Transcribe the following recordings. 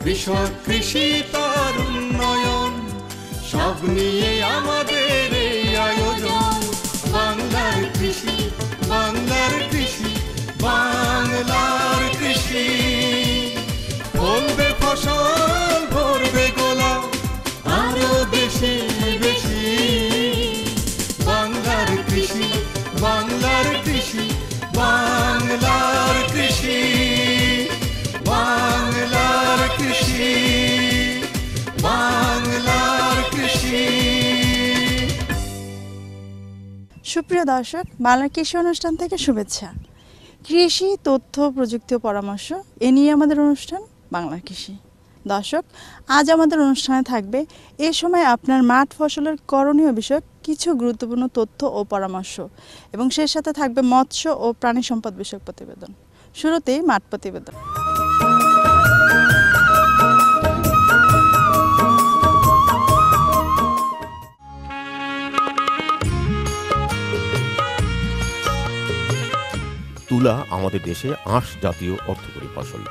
কৃষক কৃষি তার উন্নয়ন, সব নিয়ে আমাদের এই আয়োজন। বাংলার কৃষি, বাংলার কৃষি, বাংলার কৃষি। ফলবে ফসল, ভরবে গোলা, আরো বেশি বেশি। বাংলার কৃষি, বাংলার কৃষি, বাংলার কৃষি, বাংলার কৃষি, বাংলার কৃষি। সুপ্রিয় দর্শক, বাংলার কৃষি অনুষ্ঠান থেকে শুভেচ্ছা। কৃষি, তথ্য, প্রযুক্তি ও পরামর্শ এ নিয়ে আমাদের অনুষ্ঠান বাংলার কৃষি। দর্শক, আজ আমাদের অনুষ্ঠানে থাকবে এ সময় আপনার মাঠ ফসলের করণীয় বিষয়ক কিছু গুরুত্বপূর্ণ তথ্য ও পরামর্শ, এবং সেই সাথে থাকবে মৎস্য ও প্রাণী সম্পদ বিষয়ক প্রতিবেদন। শুরুতেই মাঠ প্রতিবেদন। তুলা আমাদের দেশে আঁশ জাতীয় অর্থকরী ফসল।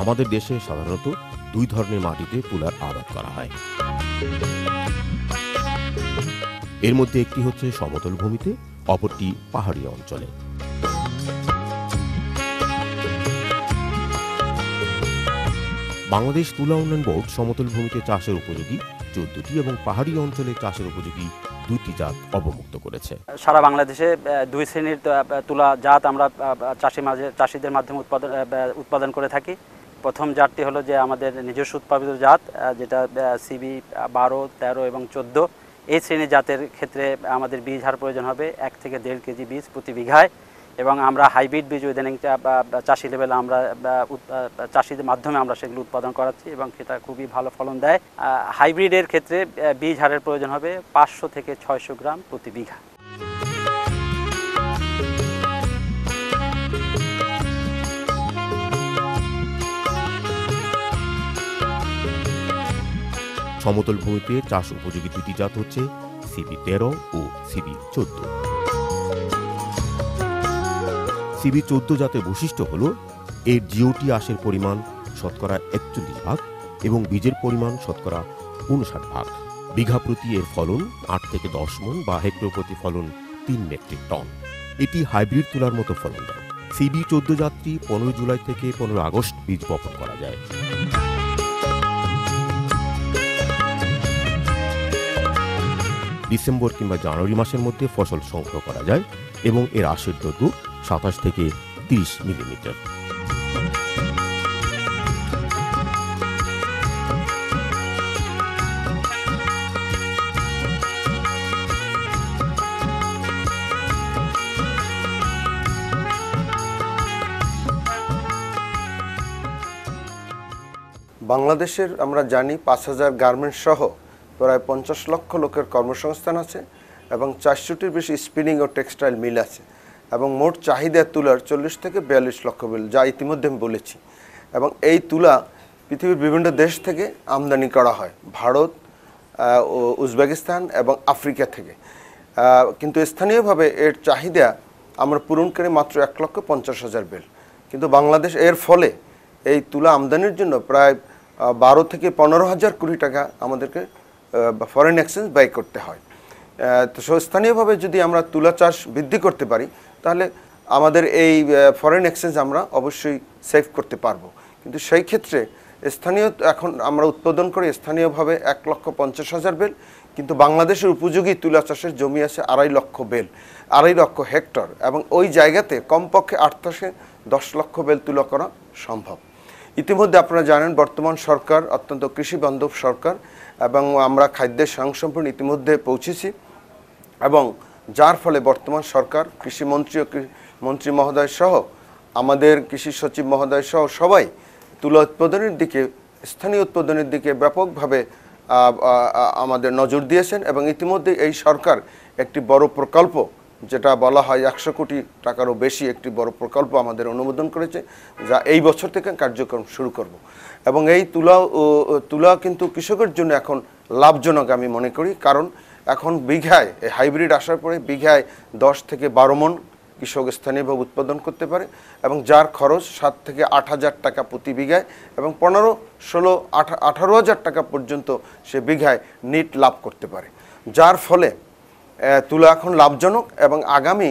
আমাদের দেশে সাধারণত দুই ধরনের মাটিতে তুলার আবাদ করা হয়। এর মধ্যে একটি হচ্ছে সমতল ভূমিতে, অপরটি পাহাড়ি অঞ্চলে। বাংলাদেশ তুলা উন্নয়ন বোর্ড সমতল ভূমিতে চাষের উপযোগী 14টি এবং পাহাড়ি অঞ্চলে চাষের উপযোগী 2টি জাত অবমুক্ত করেছে। সারা বাংলাদেশে দুই শ্রেণীর তুলা জাত আমরা চাষিদের মাধ্যমে উৎপাদন করে থাকি। প্রথম জাতটি হলো যে আমাদের নিজস্ব উৎপাদিত জাত, যেটা CB 12, 13 এবং 14। এই শ্রেণীর জাতের ক্ষেত্রে আমাদের বীজ হার প্রয়োজন হবে 1 থেকে 1.5 কেজি বীজ প্রতি বিঘায়, এবং আমরা হাইব্রিড বীজ ইদানিং চাষি লেভেলে আমরা চাষিদের মাধ্যমে আমরা সেগুলো উৎপাদন করাচ্ছি এবং সেটা খুবই ভালো ফলন দেয়। হাইব্রিডের ক্ষেত্রে বীজ হারের প্রয়োজন হবে 500 থেকে 600 গ্রাম প্রতি বিঘা। সমতল ভূমিতে চাষ উপযোগী 2টি জাত হচ্ছে CB 13 ও CB 14। CB 14 জাতের বৈশিষ্ট্য হল এর GOT আঁশের পরিমাণ শতকরা 41 ভাগ এবং বীজের পরিমাণ শতকরা 59 ভাগ। বিঘা প্রতি এর ফলন 8 থেকে 10 মণ বা হেক্টর প্রতি ফলন 3 মেট্রিক টন। এটি হাইব্রিড তুলার মতো ফলন দেয়। CB 14 জাতটি 15 জুলাই থেকে 15 আগস্ট বীজ বপন করা যায়। ডিসেম্বর কিংবা জানুয়ারি মাসের মধ্যে ফসল সংগ্রহ করা যায় এবং এর আঁশের দৈর্ঘ্য 27 থেকে 30 মিলিমিটার। বাংলাদেশের আমরা জানি 5000 গার্মেন্টস সহ প্রায় 50 লক্ষ লোকের কর্মসংস্থান আছে এবং 400টির বেশি স্পিনিং ও টেক্সটাইল মিল আছে, এবং মোট চাহিদা তুলার 40 থেকে 42 লক্ষ বিল, যা ইতিমধ্যে আমি বলেছি। এবং এই তুলা পৃথিবীর বিভিন্ন দেশ থেকে আমদানি করা হয়, ভারত, উজবেকিস্তান এবং আফ্রিকা থেকে। কিন্তু স্থানীয়ভাবে এর চাহিদা আমরা পূরণ করি মাত্র 1,50,000 বিল। কিন্তু বাংলাদেশ এর ফলে এই তুলা আমদানির জন্য প্রায় 12 থেকে 15,000 কোটি টাকা আমাদেরকে ফরেন এক্সচেঞ্জ ব্যয় করতে হয়। তো স্থানীয়ভাবে যদি আমরা তুলা চাষ বৃদ্ধি করতে পারি তাহলে আমাদের এই ফরেন এক্সচেঞ্জ আমরা অবশ্যই সেভ করতে পারবো। কিন্তু সেই ক্ষেত্রে স্থানীয় এখন আমরা উৎপাদন করি স্থানীয়ভাবে 1,50,000 বেল, কিন্তু বাংলাদেশের উপযোগী তুলা চাষের জমি আছে 2.5 লক্ষ বেল, 2.5 লক্ষ হেক্টর, এবং ওই জায়গাতে কমপক্ষে 8 থেকে 10 লক্ষ বেল তুলা করা সম্ভব। ইতিমধ্যে আপনারা জানেন বর্তমান সরকার অত্যন্ত কৃষি বান্ধব সরকার, এবং আমরা খাদ্যের স্বয়ংসম্পূর্ণ ইতিমধ্যে পৌঁছেছি, এবং যার ফলে বর্তমান সরকার কৃষিমন্ত্রী ও মন্ত্রী মহোদয় সহ আমাদের কৃষি সচিব মহোদয় সহ সবাই তুলা উৎপাদনের দিকে, স্থানীয় উৎপাদনের দিকে ব্যাপকভাবে আমাদের নজর দিয়েছেন। এবং ইতিমধ্যে এই সরকার একটি বড় প্রকল্প, যেটা বলা হয় 100 কোটি টাকারও বেশি একটি বড় প্রকল্প আমাদের অনুমোদন করেছে, যা এই বছর থেকে কার্যক্রম শুরু করব। এবং এই তুলা কিন্তু কৃষকের জন্য এখন লাভজনক আমি মনে করি, কারণ এখন বিঘায় হাইব্রিড আসার পরে বিঘায় 10 থেকে 12 মণ কৃষক স্থানীয়ভাবে উৎপাদন করতে পারে এবং যার খরচ 7 থেকে 8 হাজার টাকা প্রতি বিঘায় এবং 15, 16, 18 হাজার টাকা পর্যন্ত সে বিঘায় নিট লাভ করতে পারে, যার ফলে তুলা এখন লাভজনক। এবং আগামী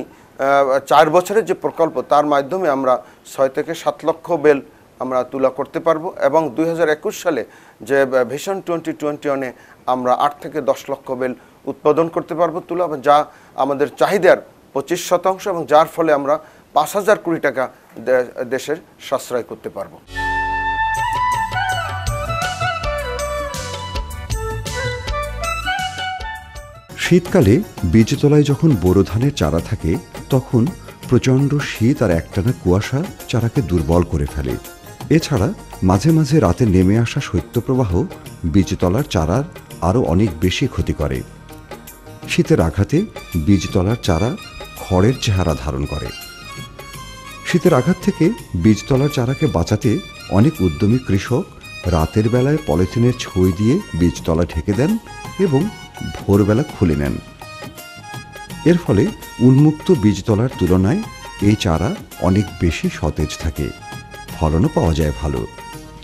4 বছরের যে প্রকল্প তার মাধ্যমে আমরা 6 থেকে 7 লক্ষ বেল আমরা তুলা করতে পারবো এবং 2021 সালে যে ভিশন 2021-এ আমরা 8 থেকে 10 লক্ষ বেল উৎপাদন করতে পারবো তুলা, যা আমাদের চাহিদার 25% এবং যার ফলে আমরা 5,000 কোটি টাকা দেশের সাশ্রয় করতে পারবো। শীতকালে বীজতলায় যখন বোরো ধানের চারা থাকে তখন প্রচণ্ড শীত আর একটানা কুয়াশা চারাকে দুর্বল করে ফেলে। এছাড়া মাঝে মাঝে রাতে নেমে আসা শৈত্যপ্রবাহ বীজতলার চারার আরও অনেক বেশি ক্ষতি করে। শীতের আঘাতে বীজতলার চারা খড়ের চেহারা ধারণ করে। শীতের আঘাত থেকে বীজতলার চারাকে বাঁচাতে অনেক উদ্যমী কৃষক রাতের বেলায় পলিথিনের ছই দিয়ে বীজতলা ঢেকে দেন এবং ভোরবেলা খুলে নেন। এর ফলে উন্মুক্ত বীজতলার তুলনায় এই চারা অনেক বেশি সতেজ থাকে, ফলনও পাওয়া যায় ভালো।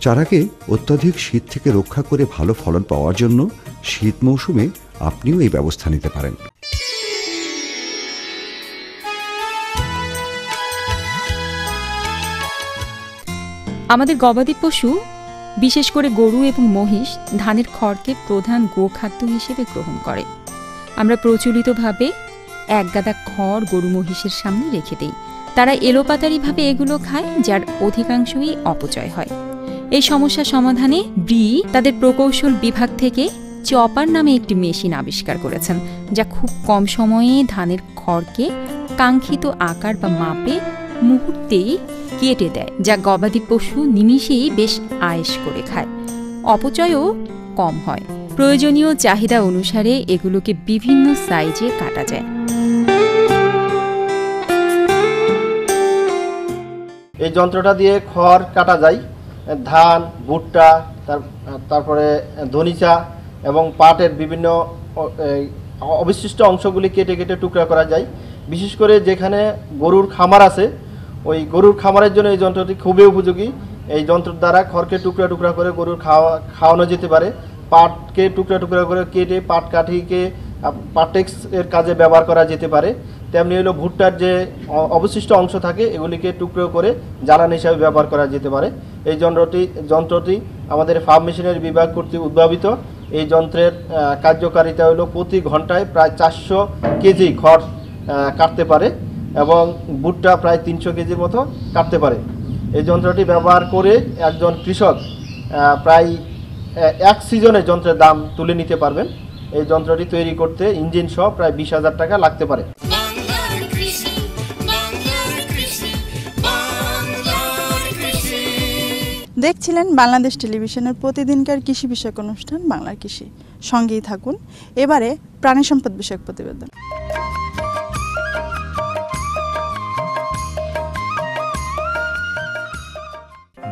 চারাকে অত্যাধিক শীত থেকে রক্ষা করে ভালো ফলন পাওয়ার জন্য শীত মৌসুমে আপনিও এই ব্যবস্থা নিতে পারেন। আমাদের গবাদি পশু বিশেষ করে গরু এবং মহিষ ধানের খড়কে প্রধান গোখাদ্য হিসেবে গ্রহণ করে। আমরা প্রচলিতভাবে একগাদা খড় গরু মহিষের সামনে রেখে দেই, তারা এলোপাতারিভাবে এগুলো খায়, যার অধিকাংশই অপচয় হয়। এই সমস্যা সমাধানে ব্রি তাদের প্রকৌশল বিভাগ থেকে চপার নামে একটি মেশিন আবিষ্কার করেছেন, যা খুব কম সময়ে ধানের খড়কে কাঙ্ক্ষিত আকার বা মাপে মুহূর্তেই কেটে দেয়, যা গবাদি পশু নিমিষেই বেশ আয়েশ করে খায়। অপচয়ও কম হয়। প্রয়োজনীয় চাহিদা অনুসারে এগুলোকে বিভিন্ন সাইজে কাটা যায়। এই যন্ত্রটা দিয়ে খড় কাটা যায়, ধান, ভুট্টা, তারপরে ধনিচা এবং পাটের বিভিন্ন অবশিষ্ট অংশগুলি কেটে কেটে টুকরা করা যায়। বিশেষ করে যেখানে গরুর খামার আছে, ওই গরুর খামারের জন্য এই যন্ত্রটি খুবই উপযোগী। এই যন্ত্রের দ্বারা খড়কে টুকরা টুকরা করে গরুর খাওয়ানো যেতে পারে। পাটকে টুকরা টুকরা করে কেটে পাট কাঠিকে পাটেক্স এর কাজে ব্যবহার করা যেতে পারে। তেমনি হলো ভুট্টার যে অবশিষ্ট অংশ থাকে এগুলিকে টুকরো করে জ্বালানি হিসাবে ব্যবহার করা যেতে পারে। এই যন্ত্রটি আমাদের ফার্ম মেশিনারি বিভাগ কর্তৃক উদ্ভাবিত। এই যন্ত্রের কার্যকারিতা হলো প্রতি ঘন্টায় প্রায় 400 কেজি খড় কাটতে পারে এবং ভুট্টা প্রায় 300 কেজির মতো কাটতে পারে। এই যন্ত্রটি ব্যবহার করে একজন কৃষক প্রায় এক সিজনে যন্ত্রের দাম তুলে নিতে পারবেন। এই যন্ত্রটি তৈরি করতে ইঞ্জিন সহ প্রায় 20,000 টাকা লাগতে পারে। দেখছিলেন বাংলাদেশ টেলিভিশনের প্রতিদিনকার কৃষি বিষয়ক অনুষ্ঠান বাংলার কৃষি। সঙ্গেই থাকুন। এবারে প্রাণী সম্পদ বিষয়ক প্রতিবেদন।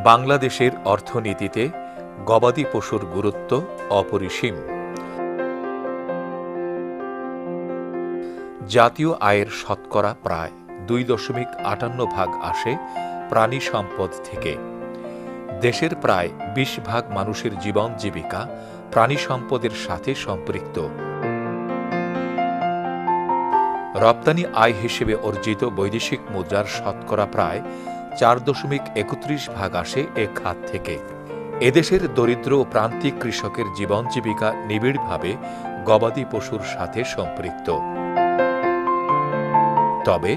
বাংলাদেশের অর্থনীতিতে গবাদি পশুর গুরুত্ব অপরিসীম। জাতীয় আয়ের শতকরা প্রায় 2.58% আসে প্রাণী সম্পদ থেকে। দেশের প্রায় 20% মানুষের জীবন জীবিকা প্রাণী সম্পদের সাথে সম্পৃক্ত। রপ্তানি আয় হিসেবে অর্জিত বৈদেশিক মুদ্রার শতকরা প্রায় 4.31% আসে এ খাত থেকে। এদেশের দরিদ্র ও প্রান্তিক কৃষকের জীবন জীবিকা নিবিড়ভাবে গবাদি পশুর সাথে সম্পৃক্ত। তবে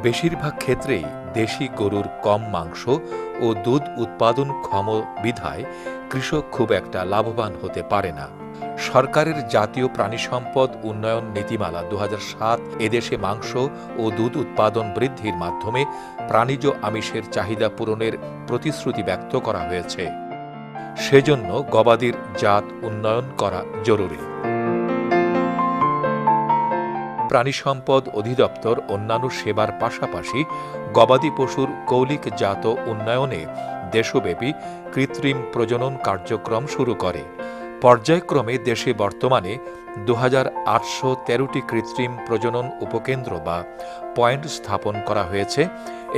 বেশিরভাগ ক্ষেত্রেই দেশি গরুর কম মাংস ও দুধ উৎপাদনক্ষম বিধায় কৃষক খুব একটা লাভবান হতে পারে না। সরকারের জাতীয় প্রাণী সম্পদ উন্নয়ন নীতিমালা 2007 এদেশে মাংস ও দুধ উৎপাদন বৃদ্ধির মাধ্যমে প্রাণীজ আমিষের চাহিদা পূরণের প্রতিশ্রুতি ব্যক্ত করা হয়েছে। সেজন্য গবাদির জাত উন্নয়ন করা জরুরি। প্রাণী সম্পদ অধিদপ্তর অন্যান্য সেবার পাশাপাশি গবাদি পশুর কৌলিক জাত উন্নয়নে দেশব্যাপী কৃত্রিম প্রজনন কার্যক্রম শুরু করে। পর্যায়ক্রমে দেশে বর্তমানে 2813টি কৃত্রিম প্রজনন উপকেন্দ্র বা পয়েন্ট স্থাপন করা হয়েছে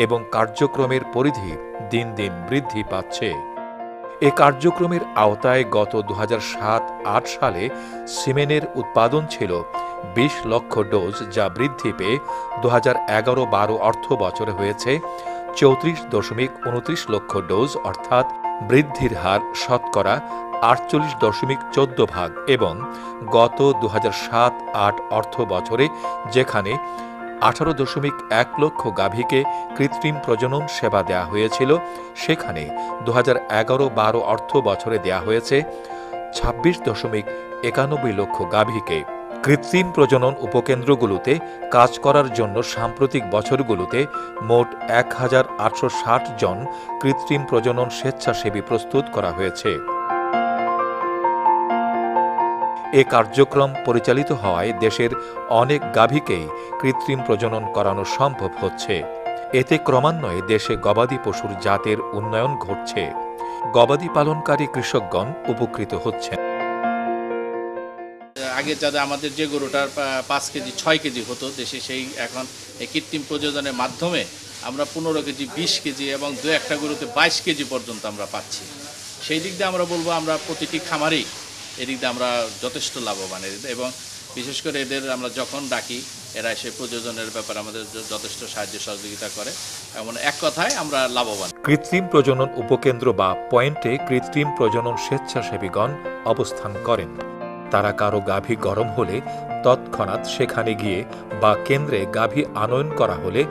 এবং কার্যক্রমের পরিধি দিন দিন বৃদ্ধি পাচ্ছে। এ কার্যক্রমের আওতায় গত 2007-08 সালে সিমেনের উৎপাদন ছিল 20 লক্ষ ডোজ, যা বৃদ্ধি পেয়ে 2011-12 অর্থ বছরে হয়েছে 34.29 লক্ষ ডোজ, অর্থাৎ বৃদ্ধির হার শতকরা 48.14% এবং গত 2007-08 অর্থ বছরে যেখানে 18.1 লক্ষ গাভীকে কৃত্রিম প্রজনন সেবা দেয়া হয়েছিল, সেখানে 2011-12 অর্থ বছরে দেয়া হয়েছে 26.91 লক্ষ গাভীকে। কৃত্রিম প্রজনন উপকেন্দ্রগুলোতে কাজ করার জন্য সাম্প্রতিক বছরগুলোতে মোট 1860 জন কৃত্রিম প্রজনন স্বেচ্ছাসেবী প্রস্তুত করা হয়েছে। এ কার্যক্রম পরিচালিত হওয়ায় দেশের অনেক গাভীকেই কৃত্রিম প্রজনন করানো সম্ভব হচ্ছে। এতে ক্রমান্বয়ে দেশে গবাদি পশুর জাতের উন্নয়ন ঘটছে। গবাদি পালনকারী কৃষকগণ উপকৃত হচ্ছেন। আগে যাদের আমাদের যে গরুটার 5 কেজি 6 কেজি হতো দেশে, সেই এখন এই কৃত্রিম প্রজননের মাধ্যমে আমরা 15 কেজি 20 কেজি এবং 2-1টা গরুতে 22 কেজি পর্যন্ত আমরা পাচ্ছি। সেই দিক দিয়ে আমরা বলবো আমরা প্রতিটি খামারেই এদিক দিয়ে আমরা যথেষ্ট লাভবান, এবং বিশেষ করে এদের আমরা যখন ডাকি এরা এসে প্রযোজনের ব্যাপারে আমাদের যথেষ্ট সাহায্য সহযোগিতা করে, এমন এক কথায় আমরা লাভবান। কৃত্রিম প্রজনন উপকেন্দ্র বা পয়েন্টে কৃত্রিম প্রজনন স্বেচ্ছাসেবীগণ অবস্থান করেন। তারা কারো গাভী গরম হলে তৎক্ষণাৎ সেখানে গিয়ে বা কেন্দ্রে গাভী আনয়ন করা হলে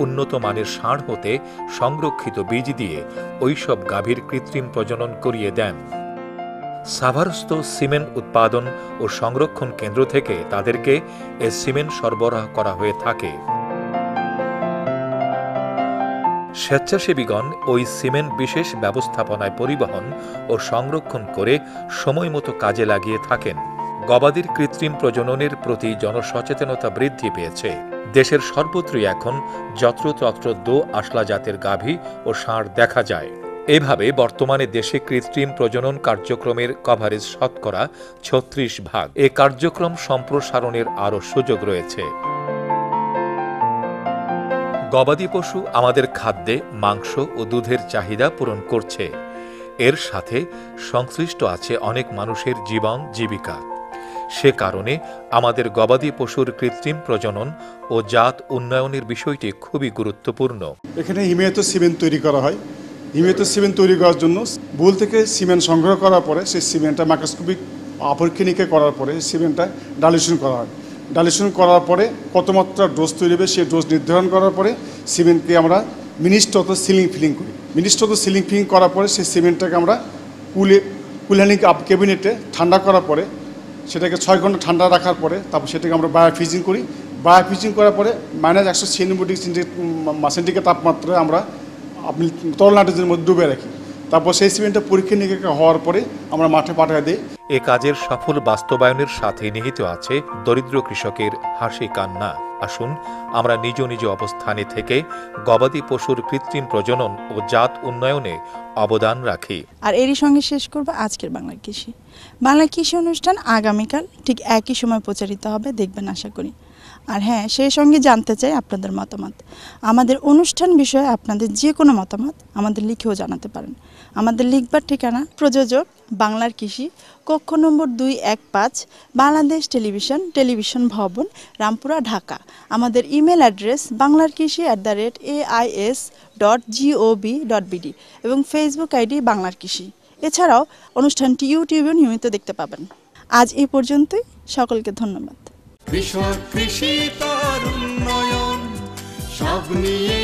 উন্নত মানের ষাঁড় হতে সংরক্ষিত বীজ দিয়ে ওইসব গাভীর কৃত্রিম প্রজনন করিয়ে দেন। সাভারস্থ সিমেন্ট উৎপাদন ও সংরক্ষণ কেন্দ্র থেকে তাদেরকে এ সিমেন্ট সরবরাহ করা হয়ে থাকে। স্বেচ্ছাসেবীগণ ওই সিমেন্ট বিশেষ ব্যবস্থাপনায় পরিবহন ও সংরক্ষণ করে সময়মতো কাজে লাগিয়ে থাকেন। গবাদির কৃত্রিম প্রজননের প্রতি জনসচেতনতা বৃদ্ধি পেয়েছে। দেশের সর্বত্রই এখন যত্রতত্র দো আসলা জাতের গাভী ও ষাঁড় দেখা যায়। এভাবে বর্তমানে দেশে কৃত্রিম প্রজনন কার্যক্রমের কভারেজ শতকরা 36%। এ কার্যক্রম সম্প্রসারণের আরও সুযোগ রয়েছে। গবাদি পশু আমাদের খাদ্যে মাংস ও দুধের চাহিদা পূরণ করছে। এর সাথে সংশ্লিষ্ট আছে অনেক মানুষের জীবন জীবিকা। সে কারণে আমাদের গবাদি পশুর কৃত্রিম প্রজনন ও জাত উন্নয়নের বিষয়টি খুবই গুরুত্বপূর্ণ। এখানে হিমায়িত সিমেন্ট তৈরি করা হয়। হিমায়িত সিমেন্ট তৈরি করার জন্য বুল থেকে সিমেন্ট সংগ্রহ করার পরে সেই সিমেন্টটা মাইক্রোস্কোপিক পরীক্ষা নিরীক্ষা করার পরে সিমেন্টটা ডাইলিউশন করা হয়। ডাইলিউশন করার পরে কত মাত্রা ডোজ তৈরি হবে সেই ডোজ নির্ধারণ করার পরে সিমেন্টকে আমরা মিনিস্টত সিলিং ফিলিং করি। মিনিস্টত সিলিং ফিলিং করার পরে সেই সিমেন্টটাকে আমরা কুলহ্যান্ডিং ক্যাবিনেটে ঠান্ডা করার পরে সেটাকে 6 ঘন্টা ঠান্ডা রাখার পরে তারপর সেটাকে আমরা বায়োফ্রিজিং করি। বায়োফ্রিজিং করার পরে -196 সেন্টিগ্রেড তাপমাত্রায় আমরা আপনি তরল নাইট্রোজেনের মধ্যে ডুবে রাখি। তারপর সেই সিমেন্টটা পরীক্ষা নিরীক্ষা হওয়ার পরে আমরা মাঠে পাঠিয়ে দিই। এ কাজের সফল বাস্তবায়নের সাথে নিহিত আছে দরিদ্র কৃষকের হাসি কান্না। আসুন আমরা নিজ নিজ অবস্থানে থেকে গবাদি পশুর কৃত্রিম প্রজনন ও জাত উন্নয়নে অবদান রাখি। আর এরই সঙ্গে শেষ করব আজকের বাংলার কৃষি। বাংলার কৃষি অনুষ্ঠান আগামীকাল ঠিক একই সময় প্রচারিত হবে, দেখবেন আশা করি। আর হ্যাঁ, সেই সঙ্গে জানতে চাই আপনাদের মতামত। আমাদের অনুষ্ঠান বিষয়ে আপনাদের যে কোনো মতামত আমাদের লিখেও জানাতে পারেন। আমাদের লিখবার ঠিকানা প্রযোজক বাংলার কৃষি, কক্ষ নম্বর 215, বাংলাদেশ টেলিভিশন ভবন, রামপুরা, ঢাকা। আমাদের ইমেল অ্যাড্রেস banglarkrishi@ais.gov.bd এবং ফেসবুক আইডি বাংলার কৃষি। এছাড়াও অনুষ্ঠানটি ইউটিউবে নিয়মিত দেখতে পাবেন। আজ এই পর্যন্তই, সকলকে ধন্যবাদ। কৃষক কৃষি তার উন্নয়ন সব নিয়ে